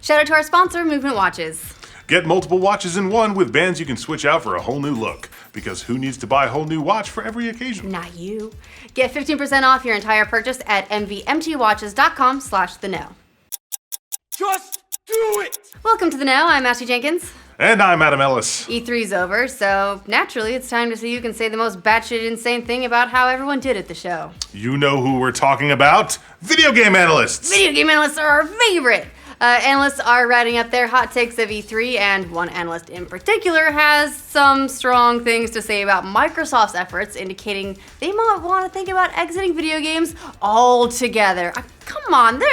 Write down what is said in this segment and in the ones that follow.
Shout out to our sponsor, Movement Watches. Get multiple watches in one with bands you can switch out for a whole new look. Because who needs to buy a whole new watch for every occasion? Not you. Get 15% off your entire purchase at mvmtwatches.com/the know. Just do it! Welcome to the Know. I'm Ashley Jenkins. And I'm Adam Ellis. E3's over, so naturally it's time to see who can say the most batshit insane thing about how everyone did at the show. You know who we're talking about? Video game analysts! Video game analysts are our favorite! Analysts are writing up their hot takes of E3, and one analyst in particular has some strong things to say about Microsoft's efforts, indicating they might want to think about exiting video games altogether. Come on, their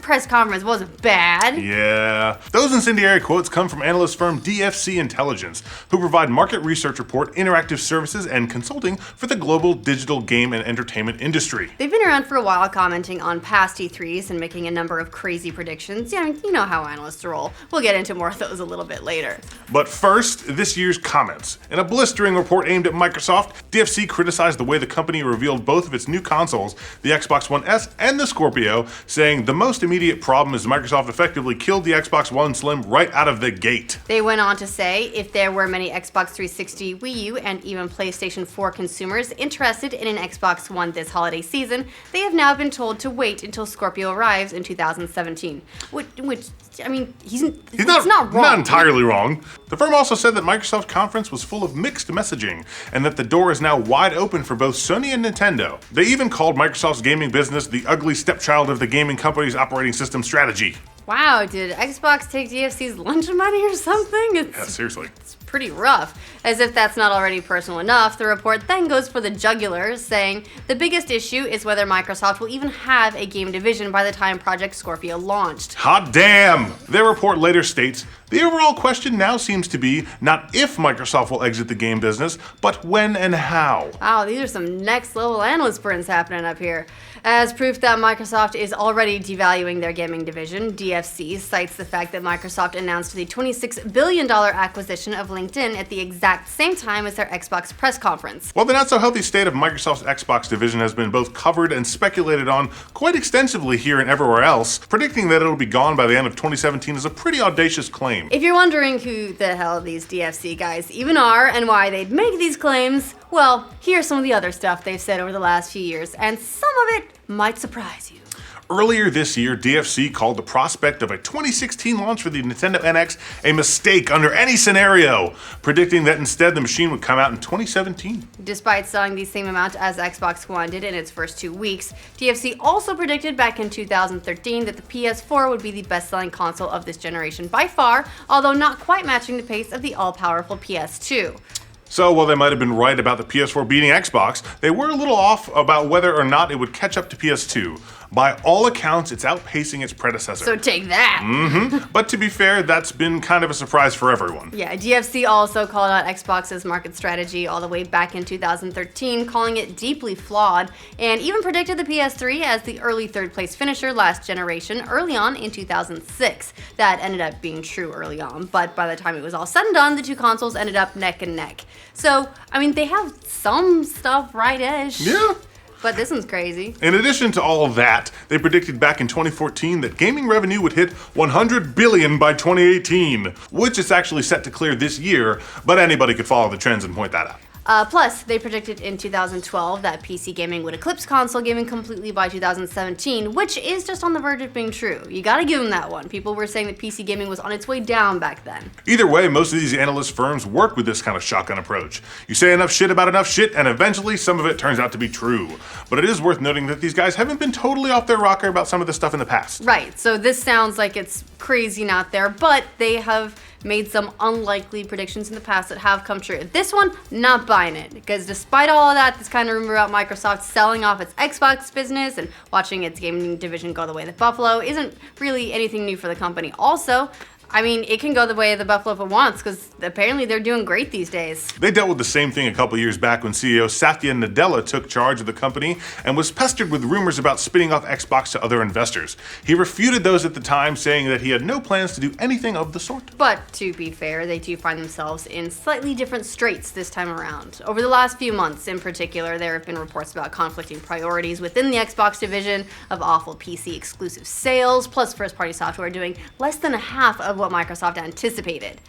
press conference wasn't bad. Yeah. Those incendiary quotes come from analyst firm DFC Intelligence, who provide market research report, interactive services, and consulting for the global digital game and entertainment industry. They've been around for a while, commenting on past E3s and making a number of crazy predictions. Yeah, you know how analysts roll. We'll get into more of those a little bit later. But first, this year's comments. In a blistering report aimed at Microsoft, DFC criticized the way the company revealed both of its new consoles, the Xbox One S and the Scorpio, saying the most immediate problem is Microsoft effectively killed the Xbox One Slim right out of the gate. They went on to say if there were many Xbox 360, Wii U, and even PlayStation 4 consumers interested in an Xbox One this holiday season, they have now been told to wait until Scorpio arrives in 2017. Which I mean, he's not wrong. Not entirely wrong. The firm also said that Microsoft's conference was full of mixed messaging, and that the door is now wide open for both Sony and Nintendo. They even called Microsoft's gaming business the ugly stepchild of the gaming company's operating system strategy. Wow, did Xbox take DFC's lunch money or something? Yeah, seriously. It's pretty rough. As if that's not already personal enough, the report then goes for the jugular, saying the biggest issue is whether Microsoft will even have a game division by the time Project Scorpio launched. Hot damn! Their report later states, the overall question now seems to be not if Microsoft will exit the game business, but when and how. Wow, these are some next level analyst sprints happening up here. As proof that Microsoft is already devaluing their gaming division, DFC cites the fact that Microsoft announced the $26 billion acquisition of LinkedIn at the exact same time as their Xbox press conference. While the not-so-healthy state of Microsoft's Xbox division has been both covered and speculated on quite extensively here and everywhere else, predicting that it'll be gone by the end of 2017 is a pretty audacious claim. If you're wondering who the hell these DFC guys even are and why they'd make these claims, well, here's some of the other stuff they've said over the last few years, and some of it might surprise you. Earlier this year, DFC called the prospect of a 2016 launch for the Nintendo NX a mistake under any scenario, predicting that instead the machine would come out in 2017. Despite selling the same amount as Xbox One did in its first 2 weeks, DFC also predicted back in 2013 that the PS4 would be the best-selling console of this generation by far, although not quite matching the pace of the all-powerful PS2. So while they might have been right about the PS4 beating Xbox, they were a little off about whether or not it would catch up to PS2. By all accounts, it's outpacing its predecessor. So take that! But to be fair, that's been kind of a surprise for everyone. Yeah, DFC also called out Xbox's market strategy all the way back in 2013, calling it deeply flawed, and even predicted the PS3 as the early third-place finisher last generation early on in 2006. That ended up being true early on, but by the time it was all said and done, the two consoles ended up neck and neck. So, I mean, they have some stuff right-ish. Yeah. But this one's crazy. In addition to all of that, they predicted back in 2014 that gaming revenue would hit $100 billion by 2018, which is actually set to clear this year, but anybody could follow the trends and point that out. Plus, they predicted in 2012 that PC gaming would eclipse console gaming completely by 2017, which is just on the verge of being true. You gotta give them that one. People were saying that PC gaming was on its way down back then. Either way, most of these analyst firms work with this kind of shotgun approach. You say enough shit about enough shit, and eventually some of it turns out to be true. But it is worth noting that these guys haven't been totally off their rocker about some of this stuff in the past. Right, so this sounds like it's crazy and out there, but they have made some unlikely predictions in the past that have come true. This one, not buying it, because despite all of that, this kind of rumor about Microsoft selling off its Xbox business and watching its gaming division go the way of the buffalo isn't really anything new for the company. Also, I mean, it can go the way of the buffalo if it wants, because apparently they're doing great these days. They dealt with the same thing a couple years back when CEO Satya Nadella took charge of the company and was pestered with rumors about spinning off Xbox to other investors. He refuted those at the time, saying that he had no plans to do anything of the sort. But to be fair, they do find themselves in slightly different straits this time around. Over the last few months in particular, there have been reports about conflicting priorities within the Xbox division, of awful PC exclusive sales, plus first-party software doing less than a half of what Microsoft anticipated.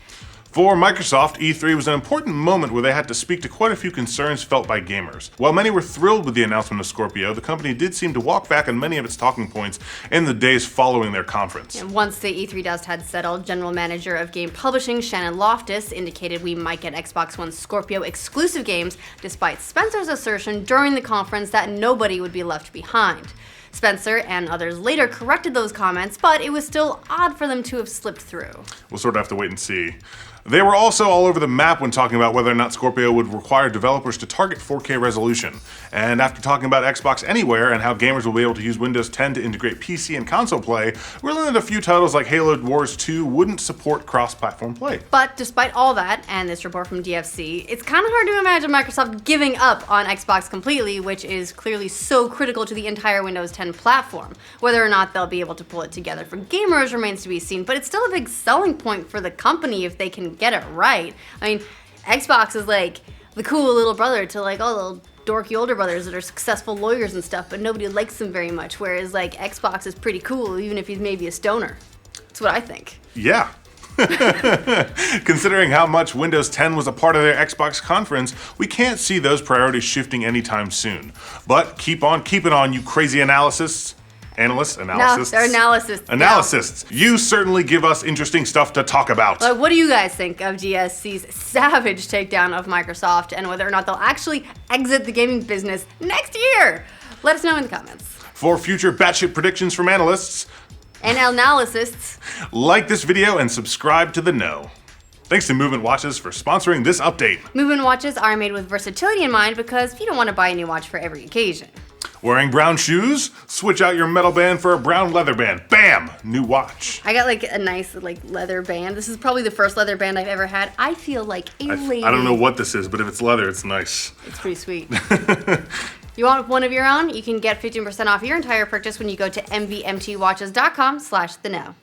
For Microsoft, E3 was an important moment where they had to speak to quite a few concerns felt by gamers. While many were thrilled with the announcement of Scorpio, the company did seem to walk back on many of its talking points in the days following their conference. And once the E3 dust had settled, General Manager of Game Publishing Shannon Loftus indicated we might get Xbox One Scorpio exclusive games, despite Spencer's assertion during the conference that nobody would be left behind. Spencer and others later corrected those comments, but it was still odd for them to have slipped through. We'll sort of have to wait and see. They were also all over the map when talking about whether or not Scorpio would require developers to target 4K resolution. And after talking about Xbox Anywhere and how gamers will be able to use Windows 10 to integrate PC and console play, we learned that a few titles like Halo Wars 2 wouldn't support cross-platform play. But despite all that, and this report from DFC, it's kind of hard to imagine Microsoft giving up on Xbox completely, which is clearly so critical to the entire Windows 10 platform. Whether or not they'll be able to pull it together for gamers remains to be seen, but it's still a big selling point for the company if they can get it right. I mean, Xbox is like the cool little brother to like all the dorky older brothers that are successful lawyers and stuff, but nobody likes them very much, whereas like Xbox is pretty cool even if he's maybe a stoner. That's what I think. Yeah. Considering how much Windows 10 was a part of their Xbox conference, we can't see those priorities shifting anytime soon. But keep on keeping on, you crazy analysts. Analysts? Analysts? No, they're analysts. Analysts. You certainly give us interesting stuff to talk about. What do you guys think of GSC's savage takedown of Microsoft and whether or not they'll actually exit the gaming business next year? Let us know in the comments. For future batshit predictions from analysts and analysts, like this video and subscribe to The Know. Thanks to Movement Watches for sponsoring this update. Movement watches are made with versatility in mind because you don't want to buy a new watch for every occasion. Wearing brown shoes? Switch out your metal band for a brown leather band. Bam! New watch. I got like a nice like leather band. This is probably the first leather band I've ever had. I feel like a lady. I don't know what this is, but if it's leather, it's nice. It's pretty sweet. You want one of your own? You can get 15% off your entire purchase when you go to mvmtwatches.com/theknow.